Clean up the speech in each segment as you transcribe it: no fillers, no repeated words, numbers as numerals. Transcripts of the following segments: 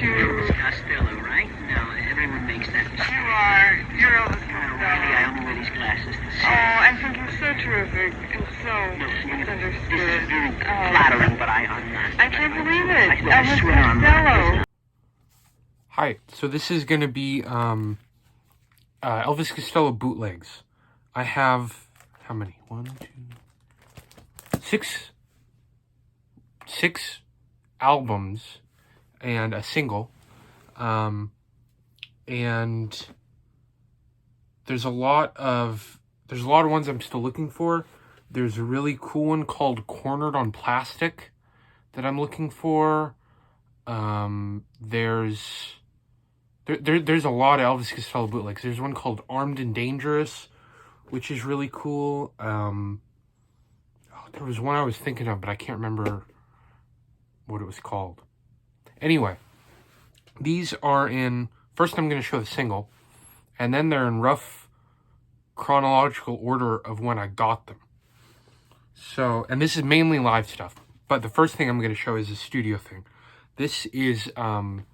Elvis Costello, right? No, everyone makes that mistake. You are. You're Elvis Costello. Really, I only wear these glasses to see. Oh, I think you're so terrific and so misunderstood. This is very flattering, but I'm not. I can't believe it. I Elvis swear I'm not. Costello. Hi, so this is going to be Elvis Costello bootlegs. I have, how many? 1, 2, 6 albums and a single. And there's a lot of ones I'm still looking for. There's a really cool one called Cornered on Plastic that I'm looking for. There's a lot of Elvis Costello bootlegs. There's one called Armed and Dangerous, which is really cool. There was one I was thinking of, but I can't remember what it was called. Anyway, these are in, first I'm going to show the single, and then they're in rough chronological order of when I got them. So, and this is mainly live stuff, but the first thing I'm going to show is a studio thing. This is Honky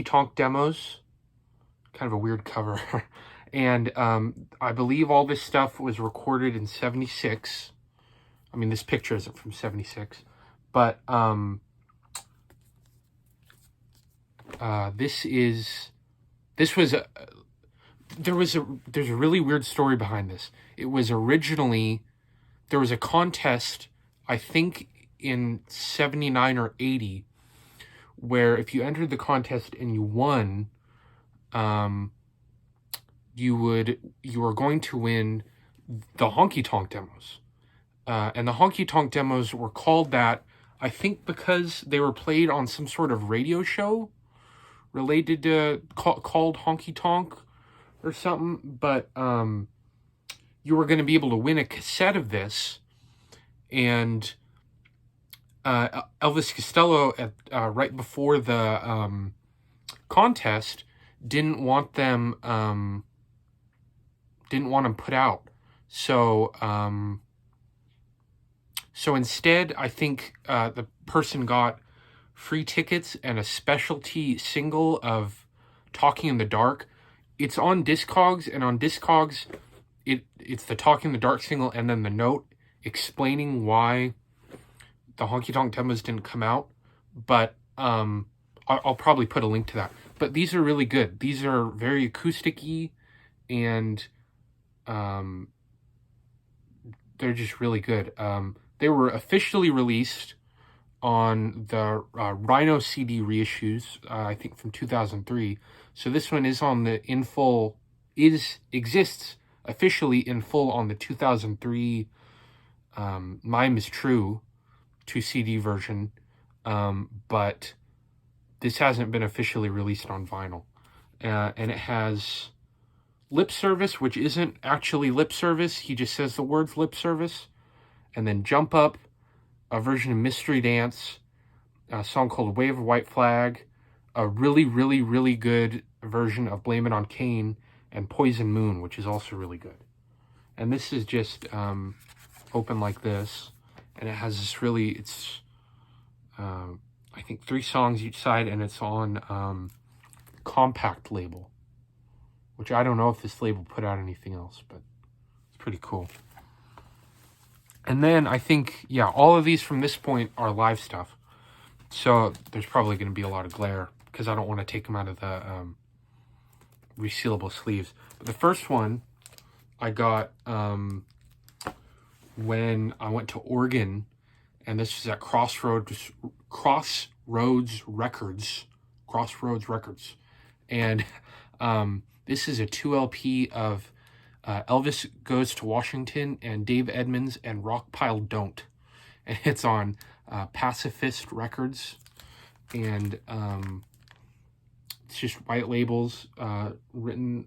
Tonk Demos, kind of a weird cover. And I believe all this stuff was recorded in 76. I mean, this picture isn't from 76, but there's a really weird story behind this. It was originally, there was a contest, I think in 79 or 80, where if you entered the contest and you won, you were going to win the Honky Tonk Demos. And the Honky Tonk Demos were called that, I think because they were played on some sort of radio show related to, called Honky Tonk or something. But you were going to be able to win a cassette of this. And Elvis Costello, right before the contest, didn't want them put out. So instead, I think the person got free tickets and a specialty single of Talking in the Dark. It's on Discogs, and on Discogs, it's the Talking in the Dark single and then the note explaining why the Honky Tonk Demos didn't come out. But I'll probably put a link to that. But these are really good. These are very acoustic-y, and they're just really good. They were officially released on the Rhino CD reissues, I think from 2003. So this one is on the exists officially in full on the 2003 Mime is True 2 CD version, but this hasn't been officially released on vinyl. And it has Lip Service, which isn't actually lip service. He just says the words lip service. And then Jump Up, a version of Mystery Dance, a song called Wave of White Flag, a really, really, really good version of Blame It on Cain, and Poison Moon, which is also really good. And this is just open like this. And it has this really, it's, I think 3 songs each side, and it's on Compact label, which I don't know if this label put out anything else, but it's pretty cool. And then I think, yeah, all of these from this point are live stuff. So there's probably going to be a lot of glare because I don't want to take them out of the resealable sleeves. But the first one I got when I went to Oregon, and this was at Crossroads Records. And this is a 2 LP of Elvis Goes to Washington and Dave Edmunds and Rockpile Don't. And it's on Pacifist Records. And it's just white labels written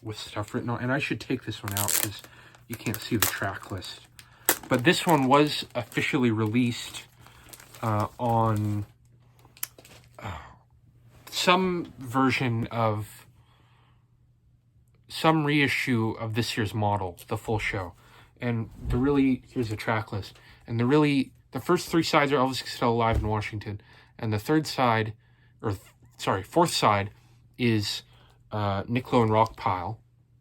with stuff written on. And I should take this one out because you can't see the track list. But this one was officially released on some version of some reissue of this year's model, the full show. And here's the track list. And the the first 3 sides are Elvis Costello live in Washington, and the fourth side is Nick Lowe and Rockpile.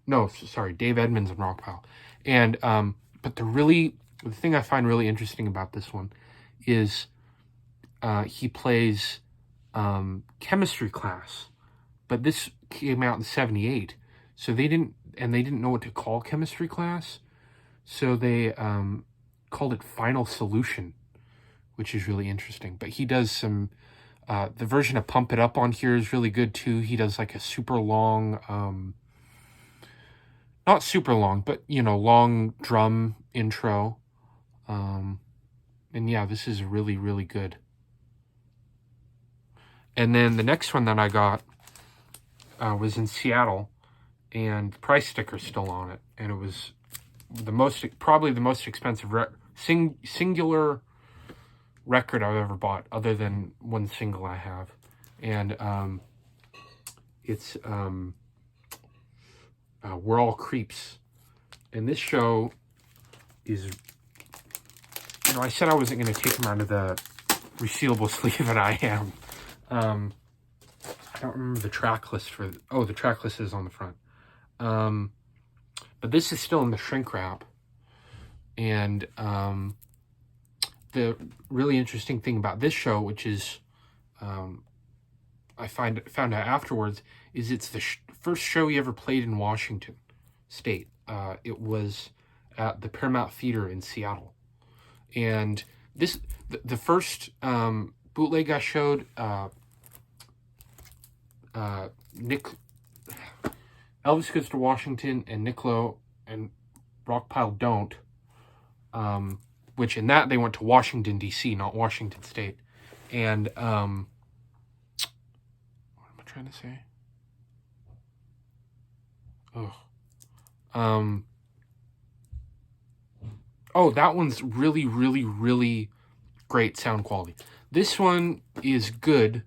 No, sorry, Dave Edmunds and Rockpile. And but the thing I find really interesting about this one is he plays chemistry class, but this came out in '78, so they didn't know what to call chemistry class, so they called it Final Solution, which is really interesting. But he does some the version of Pump It Up on here is really good too. He does like a super long not super long, but long drum intro. And yeah, this is really, really good. And then the next one that I got was in Seattle, and the price sticker's still on it, and it was probably the most expensive singular record I've ever bought, other than one single I have, and it's We're All Creeps. And this show is, I said I wasn't going to take them out of the resealable sleeve, and I am. I don't remember the track list the track list is on the front. But this is still in the shrink wrap. And the really interesting thing about this show, which is, I found out afterwards, is it's the first show he ever played in Washington State. It was at the Paramount Theater in Seattle. And the first bootleg I showed, Elvis Goes to Washington and Nick Lowe and Rockpile Don't, which in that they went to Washington, D.C., not Washington State. And what am I trying to say? That one's really, really, really great sound quality. This one is good,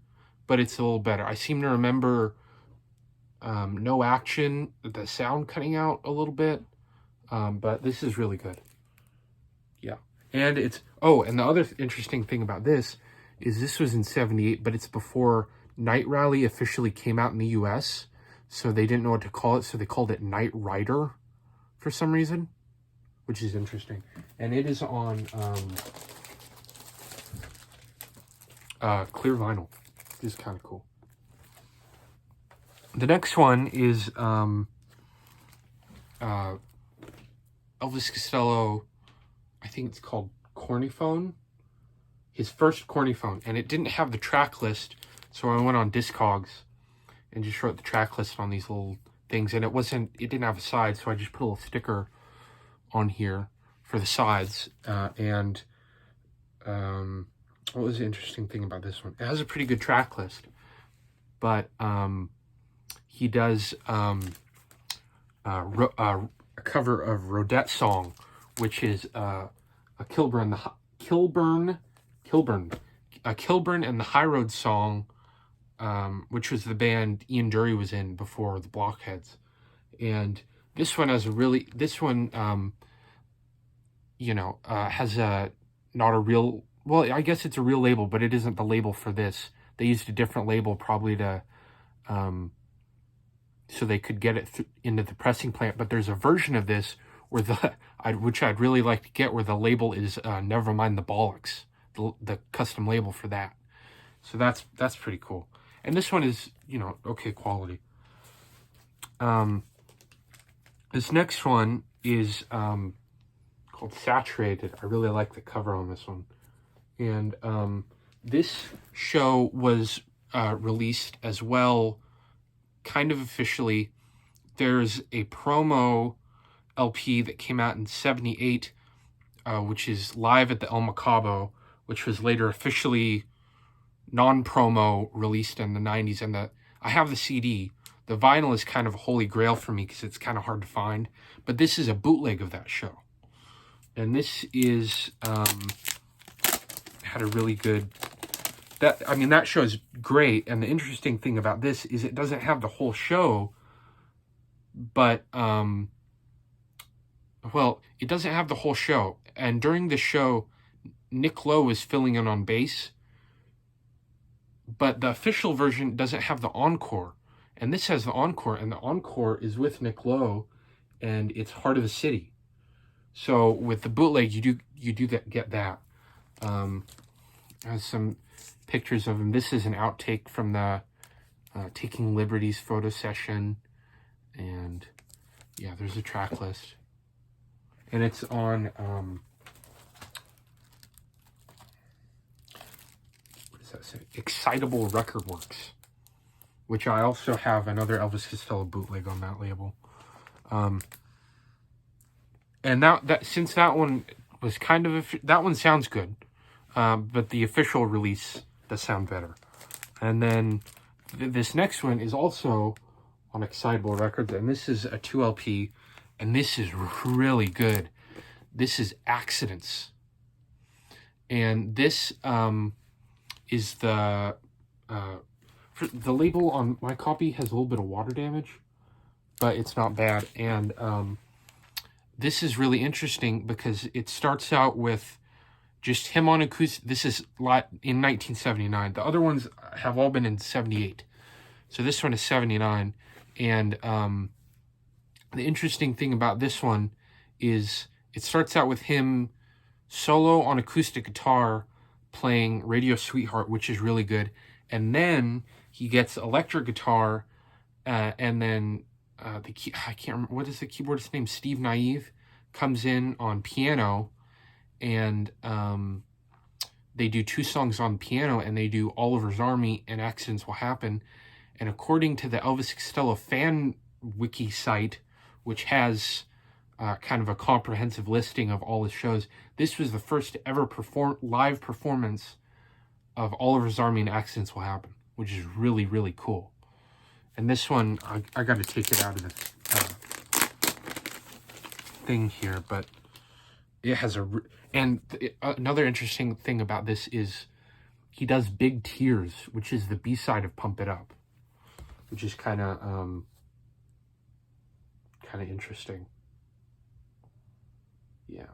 but it's a little better. I seem to remember No Action, the sound cutting out a little bit, but this is really good. Yeah. And and the other interesting thing about this is this was in '78, but it's before Night Rally officially came out in the U.S., so they didn't know what to call it, so they called it Night Rider for some reason, which is interesting. And it is on clear vinyl. This is kind of cool. The next one is Elvis Costello, I think it's called Cornyphone. His first Cornyphone. And it didn't have the track list, so I went on Discogs and just wrote the track list on these little things. And it didn't have a side, so I just put a little sticker on here for the sides. What was the interesting thing about this one? It has a pretty good track list, but he does a cover of Rodette's song, which is a Kilburn and the High Road song, which was the band Ian Dury was in before the Blockheads. And this one has has not a real, well, I guess it's a real label, but it isn't the label for this. They used a different label probably to, so they could get it into the pressing plant. But there's a version of this where which I'd really like to get, where the label is Never Mind the Bollocks, the custom label for that. So that's pretty cool. And this one is, okay quality. This next one is called Saturated. I really like the cover on this one. And this show was released as well, kind of officially. There's a promo LP that came out in '78, which is Live at the El Macabo, which was later officially non-promo released in the '90s. And I have the CD. The vinyl is kind of a holy grail for me because it's kind of hard to find. But this is a bootleg of that show. And this is had a really good, that show is great. And the interesting thing about this is it doesn't have the whole show, but it doesn't have the whole show. And during the show, Nick Lowe was filling in on bass, but the official version doesn't have the encore. And this has the encore, and the encore is with Nick Lowe, and it's Heart of the City. So with the bootleg, you do get that. Has some pictures of him. This is an outtake from the Taking Liberties photo session, and yeah, there's a track list, and it's on what does that say? Excitable Record Works, which I also have another Elvis Costello bootleg on that label. And that since that one was kind of that one sounds good, but the official release does sound better. And then this next one is also on Excitable Records, and this is a 2LP, and this is really good. This is Accidents, and this is the label on my copy has a little bit of water damage, but it's not bad. And this is really interesting because it starts out with just him on acoustic. This is in 1979. The other ones have all been in 78. So this one is 79. And the interesting thing about this one is it starts out with him solo on acoustic guitar playing Radio Sweetheart, which is really good. And then he gets electric guitar, and then I can't remember, what is the keyboardist's name? Steve Naive comes in on piano, and they do 2 songs on piano, and they do Oliver's Army and Accidents Will Happen. And according to the Elvis Costello fan wiki site, which has kind of a comprehensive listing of all his shows, this was the first ever live performance of Oliver's Army and Accidents Will Happen, which is really, really cool. And this one, I got to take it out of the thing here, but it has another interesting thing about this is he does Big Tears, which is the B-side of Pump It Up, which is kind of interesting. Yeah.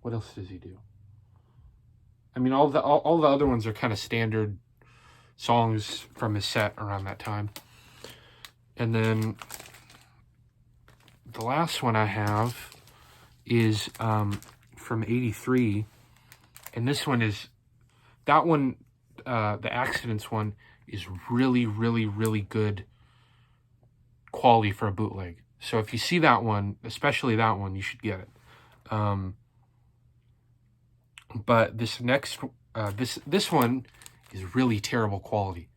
What else does he do? I mean, all the other ones are kind of standard songs from his set around that time. And then the last one I have is from 83, and this one is, that one, the Accidents one, is really, really, really good quality for a bootleg. So if you see that one, especially that one, you should get it. But this next, this one is really terrible quality.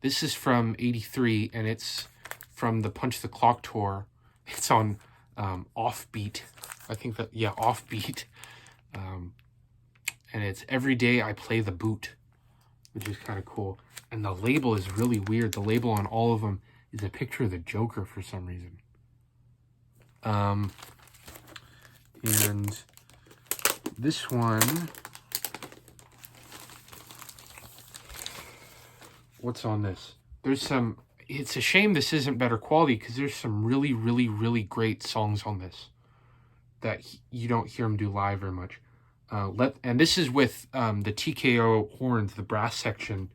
This is from 83, and it's from the Punch the Clock tour. It's on Offbeat. I think that, yeah, Offbeat. And it's Every Day I Play the Boot, which is kind of cool. And the label is really weird. The label on all of them is a picture of the Joker for some reason. And this one, what's on this? There's some, it's a shame this isn't better quality because there's some really, really, really great songs on this that you don't hear him do live very much. And this is with the TKO horns, the brass section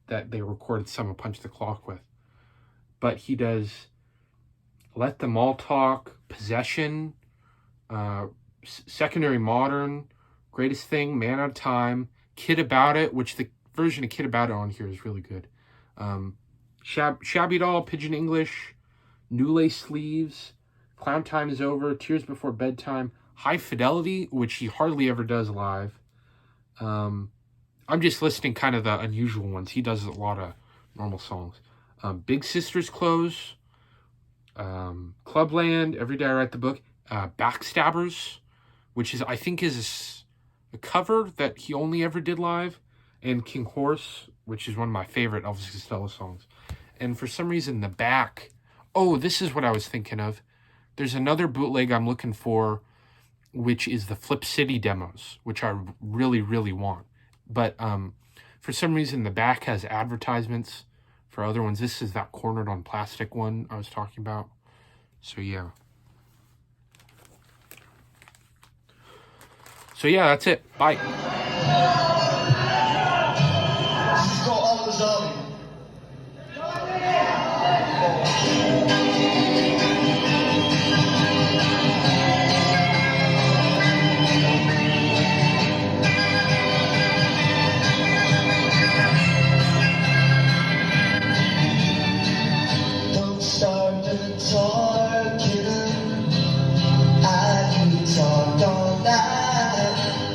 that they recorded some of Punch the Clock with. But he does Let Them All Talk, Possession, Secondary Modern, Greatest Thing, Man Out of Time, Kid About It, which the version of Kid About It on here is really good. Shabby Doll, Pigeon English, New Lace Sleeves, Clown Time Is Over, Tears Before Bedtime, High Fidelity, which he hardly ever does live. I'm just listing kind of the unusual ones. He does a lot of normal songs. Big Sister's Clothes, Clubland, Every Day I Write the Book, Backstabbers, which is, I think, is a cover that he only ever did live, and King Horse, which is one of my favorite Elvis Costello songs. And for some reason, the back, oh, this is what I was thinking of. There's another bootleg I'm looking for, which is the Flip City demos, which I really, really want. But for some reason, the back has advertisements for other ones. This is that cornered on plastic one I was talking about. So, yeah. So yeah, that's it. Bye. Don't start to talk, kitten. I could talk all night.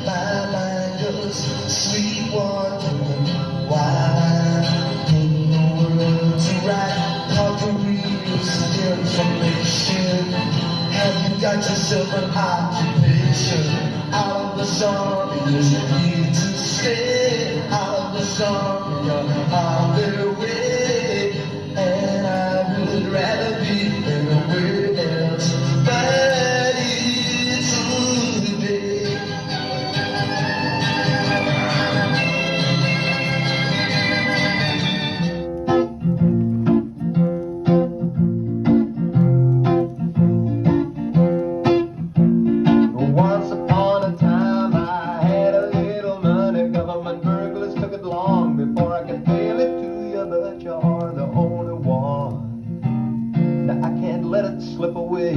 My mind goes sleep wandering while I'm in the world to write. Hard to read still information. Have you got yourself an occupation? Out of the song, you're here to stay. Out of the song, you're on their way. And I would rather be anywhere else, but it's today. Once upon a time I had a little money. Government burglars took it long before I could mail it to you, but you're the only one. Now I can't let it slip away.